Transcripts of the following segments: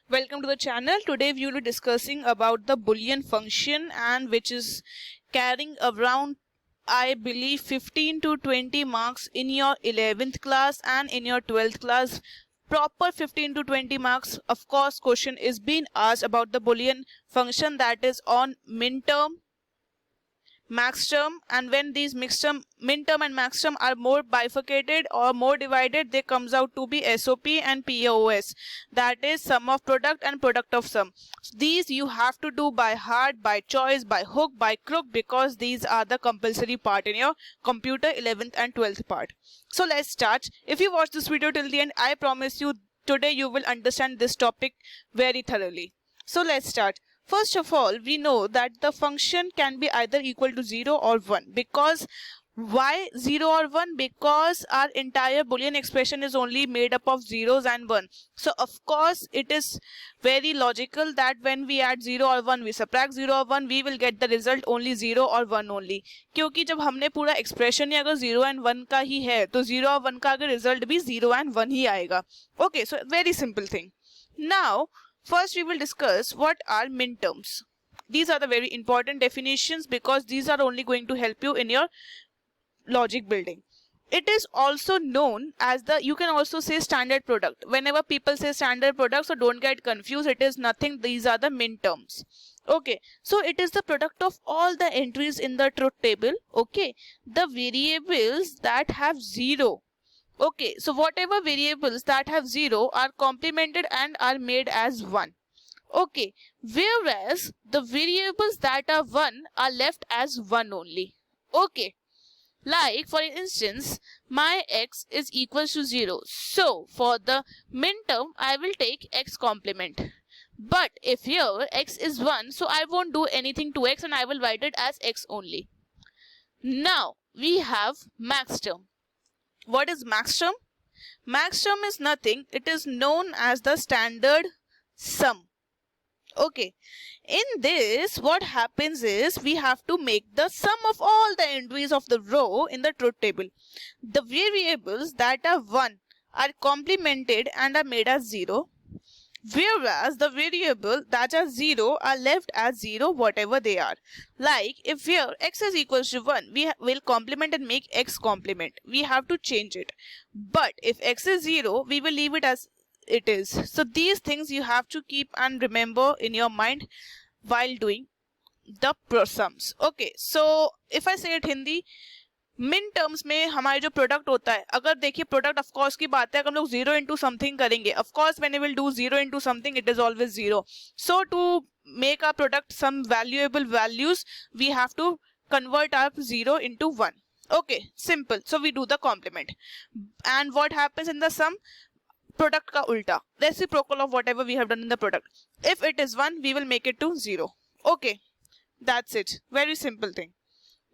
Welcome to the channel. Today we will be discussing about the Boolean function and which is carrying around I believe 15 to 20 marks in your 11th class and in your 12th class. Proper 15 to 20 marks. Of course, question is being asked about the Boolean function that is on min term, max term, and when these mixed term, min term and max term are more bifurcated or more divided, they comes out to be SOP and POS, that is sum of product and product of sum. These you have to do by heart, by choice, by hook, by crook, because these are the compulsory part in your computer 11th and 12th part. So let's start. If you watch this video till the end, I promise you today you will understand this topic very thoroughly. So let's start. First of all, we know that the function can be either equal to 0 or 1. Because why 0 or 1? Because our entire Boolean expression is only made up of zeros and 1. So of course it is very logical that when we add 0 or 1, we subtract 0 or 1, we will get the result only 0 or 1 only. क्योंकि जब हमने पूरा expression ही अगर 0 and 1 का ही है, तो 0 और 1 का अगर result भी 0 and 1 ही आएगा. Okay, so very simple thing. Now, first we will discuss what are min terms. These are the very important definitions because these are only going to help you in your logic building. It is also known as you can also say standard product. Whenever people say standard product, so don't get confused, it is nothing, these are the min terms. Okay, so it is the product of all the entries in the truth table. Okay, the variables that have 0. Okay, so whatever variables that have 0 are complemented and are made as 1. Okay, whereas the variables that are 1 are left as 1 only. Okay, like for instance, my x is equal to 0. So for the min term, I will take x complement. But if here x is 1, so I won't do anything to x and I will write it as x only. Now we have max term. What is max term? Max term is nothing. It is known as the standard sum. Okay. In this, what happens is we have to make the sum of all the entries of the row in the truth table. The variables that are 1 are complemented and are made as 0. Whereas the variable that are 0 are left as 0 whatever they are. Like if here x is equals to 1, we will complement and make x complement. We have to change it. But if x is 0, we will leave it as it is. So these things you have to keep and remember in your mind while doing the sums. Okay, so if I say it Hindi, मिन terms में हमारे जो product होता है, अगर देखिए product of course की बात है, अगर हम लोग 0 इंटू समथिंग करेंगे, of course when we will do 0 into something it is always 0. So to make our product some valuable values we have to convert our 0 into 1. Okay, simple. So we do the complement. And what happens in the sum? Product का उल्टा, reciprocal of whatever we have done in the product. If it is 1, we will make it to 0. Okay, that's it. Very simple thing.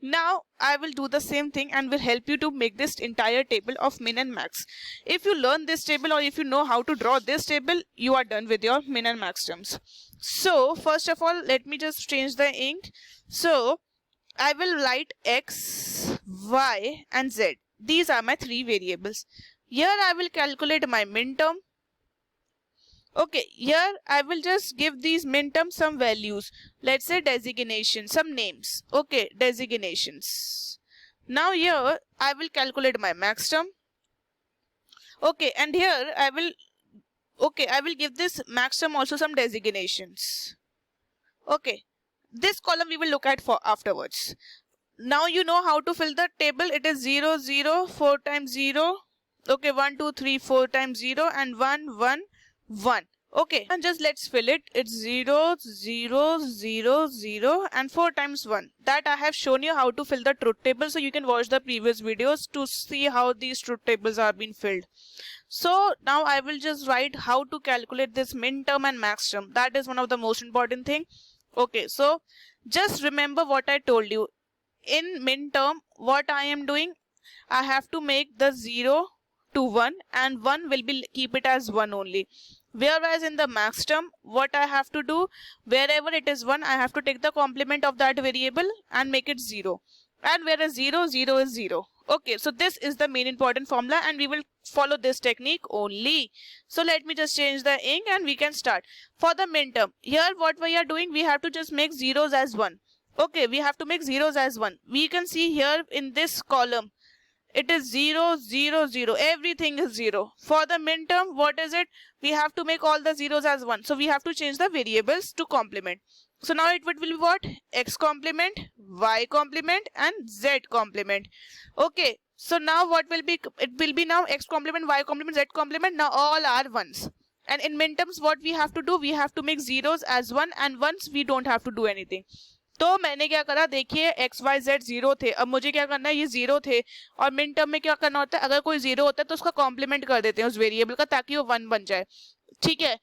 Now I will do the same thing and will help you to make this entire table of min and max. If you learn this table or if you know how to draw this table, you are done with your min and max terms. So first of all, let me just change the ink. So I will write x, y and z. These are my 3 variables. Here I will calculate my min term. Okay, here I will just give these min terms some values. Let's say designation, some names. Okay, designations. Now here I will calculate my max term. Okay, and here I will give this max term also some designations. Okay, this column we will look at for afterwards. Now you know how to fill the table. It is 0, 0, 4 times 0. Okay, 1, 2, 3, 4 times 0 and 1, 1, 1. Okay, and just let's fill it. It's 0, 0, 0, 0 and 4 times 1. That I have shown you how to fill the truth table. So you can watch the previous videos to see how these truth tables are being filled. So now I will just write how to calculate this min term and max term. That is one of the most important thing. Okay, so just remember what I told you. In min term, what I am doing, I have to make the 0 to 1 and 1 will be keep it as 1 only. Whereas in the max term, what I have to do, wherever it is 1, I have to take the complement of that variable and make it 0. And whereas 0, 0 is 0. Okay, so this is the main important formula and we will follow this technique only. So let me just change the ink and we can start. For the midterm, here what we are doing, we have to just make zeros as 1. Okay, we have to make zeros as 1. We can see here in this column, it is 0, 0, 0. Everything is 0. For the midterm, what is it? We have to make all the zeros as 1. So we have to change the variables to complement. So now it will be what? X complement, Y complement and Z complement. Okay. So now what will be? It will be now X complement, Y complement, Z complement. Now all are ones. And in midterms, what we have to do? We have to make zeros as 1 and ones we don't have to do anything. तो मैंने क्या करा, देखिए x Y Z zero थे, अब मुझे क्या करना है, ये जीरो थे और मिन टर्म में क्या करना होता है, अगर कोई जीरो होता है तो उसका कॉम्प्लीमेंट कर देते हैं उस वेरिएबल का, ताकि वो 1 बन जाए. ठीक है,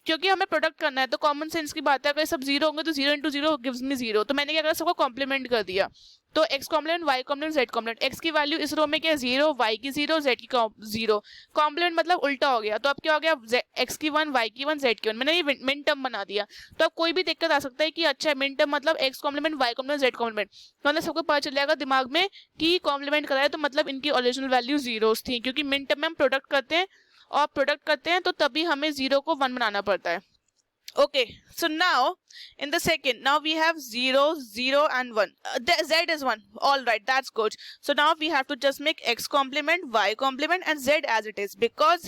क्योंकि हमें प्रोडक्ट करना है तो कॉमन सेंस की बात है, अगर सब जीरो होंगे तो 0 इंटू 0 गिव्स मी 0. तो मैंने क्या करा, सबको कॉम्प्लीमेंट कर दिया. तो X complement, Y complement, Z complement. X की वैल्यू इस रो में क्या है 0, वाई की 0, जेड की 0. कॉम्प्लीमेंट मतलब उल्टा हो गया, तो अब क्या हो गया, एक्स की 1, वाई की 1, जेड की 1. मैंने ये मिन टर्म बना दिया. तो अब कोई भी दिक्कत आ सकता है कि अच्छा मिन टर्म मतलब X complement, Y complement, Z complement, मतलब सबको पता चल जाएगा दिमाग में कि कॉम्प्लीमेंट कराया तो मतलब इनकी ओरिजिनल वैल्यू जीरोस थी, क्योंकि मिन टर्म में हम प्रोडक्ट करते हैं और प्रोडक्ट करते हैं तो तभी हमें 0 को 1 बनाना पड़ता है. Okay, so now in the second, now we have 0, 0 and 1. Z is 1. All right, that's good. So now we have to just make X complement, Y complement and Z as it is, because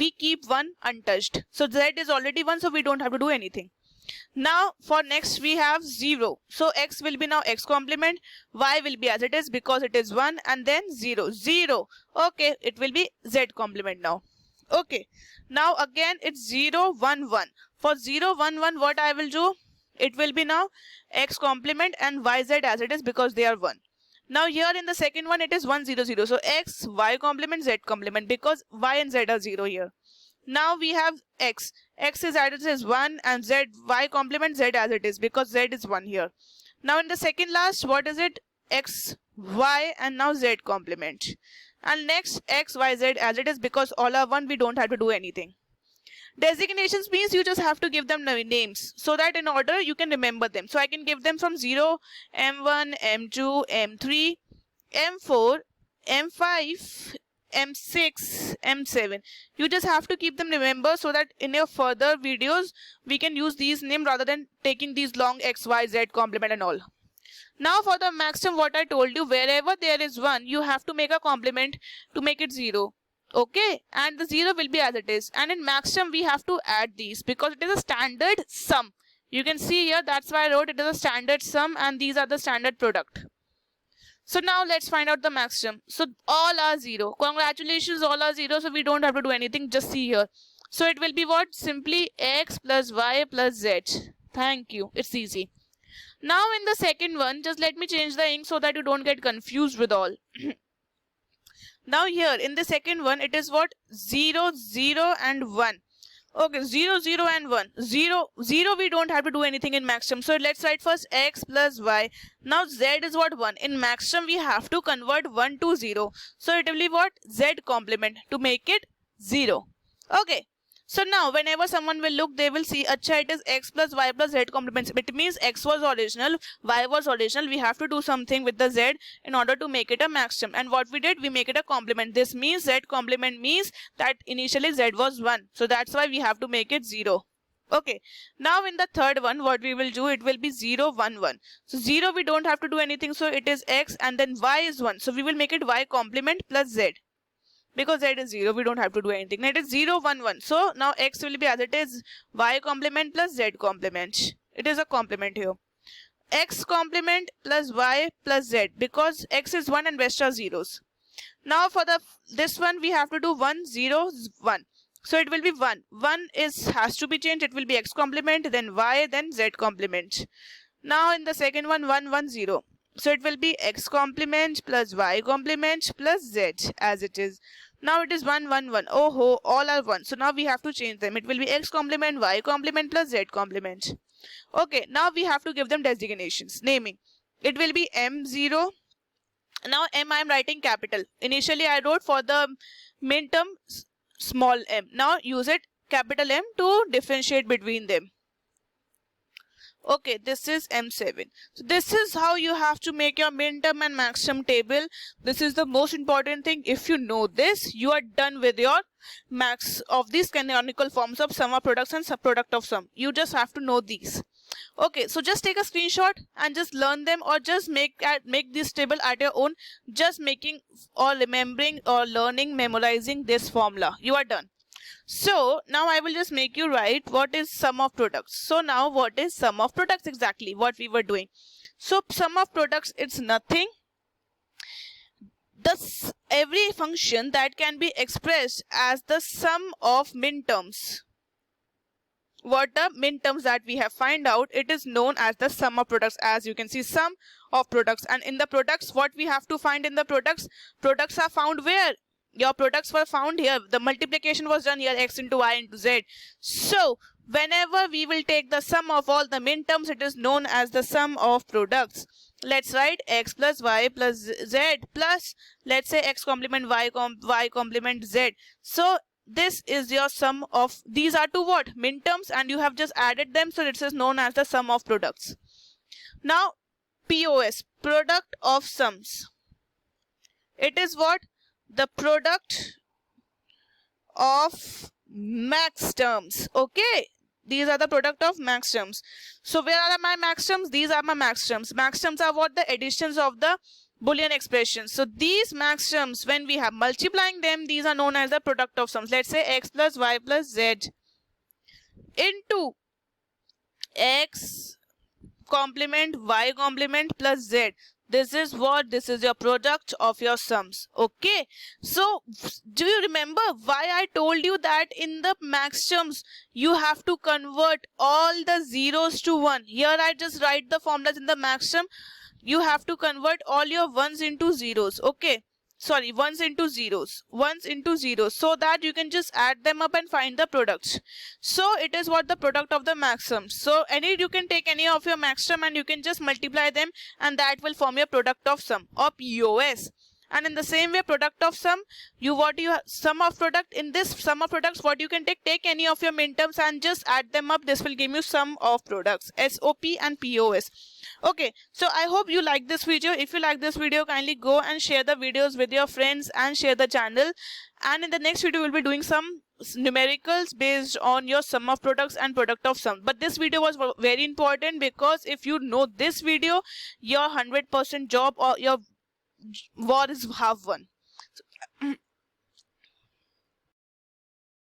we keep 1 untouched. So Z is already 1, so we don't have to do anything. Now for next we have 0. So X will be now X complement, Y will be as it is because it is 1, and then 0, 0. Okay, it will be Z complement now. Okay, now again it's 0, 1, 1. For 0, 1, 1, what I will do? It will be now X complement and YZ as it is because they are 1. Now here in the second one it is 1, 0, 0. So X, Y complement, Z complement because Y and Z are 0 here. Now we have X. X is as it is 1 and Z, Y complement, Z as it is because Z is 1 here. Now in the second last, what is it? X, Y and now Z complement. And next X, Y, Z as it is because all are 1, we don't have to do anything. Designations means you just have to give them names so that in order you can remember them. So I can give them from 0, M1, M2, M3, M4, M5, M6, M7. You just have to keep them remember so that in your further videos we can use these names rather than taking these long X, Y, Z complement and all. Now for the maximum, what I told you, wherever there is 1, you have to make a complement to make it 0. Okay, and the 0 will be as it is. And in maximum, we have to add these because it is a standard sum. You can see here, that's why I wrote it is a standard sum and these are the standard product. So now let's find out the maximum. So all are 0. Congratulations, all are 0. So we don't have to do anything. Just see here. So it will be what? Simply X plus Y plus Z. Thank you. It's easy. Now in the second one, just let me change the ink so that you don't get confused with all. Now here in the second one, it is what? 0, 0 and 1. Okay, 0, 0 and 1. 0, 0 we don't have to do anything in maximum. So let's write first X plus Y. Now Z is what? 1. In maximum we have to convert 1 to 0. So it will be what? Z complement to make it 0. Okay. So now whenever someone will look, they will see, acha, it is X plus Y plus Z complements. It means X was original, Y was original. We have to do something with the Z in order to make it a maximum. And what we did, we make it a complement. This means Z complement means that initially Z was 1. So that's why we have to make it 0. Okay. Now in the third one, what we will do, it will be 0, 1, 1. So 0 we don't have to do anything. So it is X and then Y is 1. So we will make it Y complement plus Z. Because Z is 0, we don't have to do anything. Now it is 0, 1, 1. So now X will be as it is Y complement plus Z complement. It is a complement here. X complement plus Y plus Z because X is 1 and rest are zeros. Now for this one we have to do 1, 0, 1. So it will be 1. 1 has to be changed. It will be X complement, then Y, then Z complement. Now in the second one, 1, 1, 0. So it will be X complement plus Y complement plus Z as it is. Now it is 1, 1, 1. Oh ho, all are 1. So now we have to change them. It will be X complement, Y complement plus Z complement. Okay, now we have to give them designations. Naming. It will be M0. Now M I am writing capital. Initially I wrote for the midterm small m. Now use it capital M to differentiate between them. Okay, this is M7. So this is how you have to make your minterm and maxterm table. This is the most important thing. If you know this, you are done with your max of these canonical forms of sum of products and subproduct of sum. You just have to know these. Okay, so just take a screenshot and just learn them, or just make this table at your own, just making or remembering or learning, memorizing this formula. You are done. So now I will just make you write what is sum of products. So now what is sum of products exactly? What we were doing. So sum of products, it's nothing. Thus every function that can be expressed as the sum of minterms. What are minterms that we have find out, it is known as the sum of products. As you can see, sum of products, and in the products, what we have to find in the products are found where? Your products were found here. The multiplication was done here, x into y into z. So whenever we will take the sum of all the minterms, it is known as the sum of products. Let's write x plus y plus z plus, let's say, x complement y complement z. So this is your sum of, these are two what? Minterms, and you have just added them, so this is known as the sum of products. Now POS, product of sums. It is what? The product of max terms. Okay, these are the product of max terms. So where are my max terms? These are my max terms. Max terms are what? The additions of the Boolean expressions. So these max terms, when we have multiplying them, these are known as the product of sums. Let's say x plus y plus z into x complement y complement plus z. This is what? This is your product of your sums. Okay, so do you remember why I told you that in the max terms you have to convert all the zeros to 1? Here I just write the formulas in the max term. You have to convert all your ones into zeros. Okay, sorry, ones into zeros, so that you can just add them up and find the products. So it is what? The product of the max sum. So you can take any of your max term and you can just multiply them, and that will form your product of sum, or POS. And in the same way, product of sum, sum of product, in this sum of products, what you can take any of your minterms and just add them up. This will give you sum of products, SOP and POS. Okay, so I hope you like this video. If you like this video, kindly go and share the videos with your friends and share the channel. And in the next video, we'll be doing some numericals based on your sum of products and product of sum. But this video was very important, because if you know this video, your 100% job or your war is half won.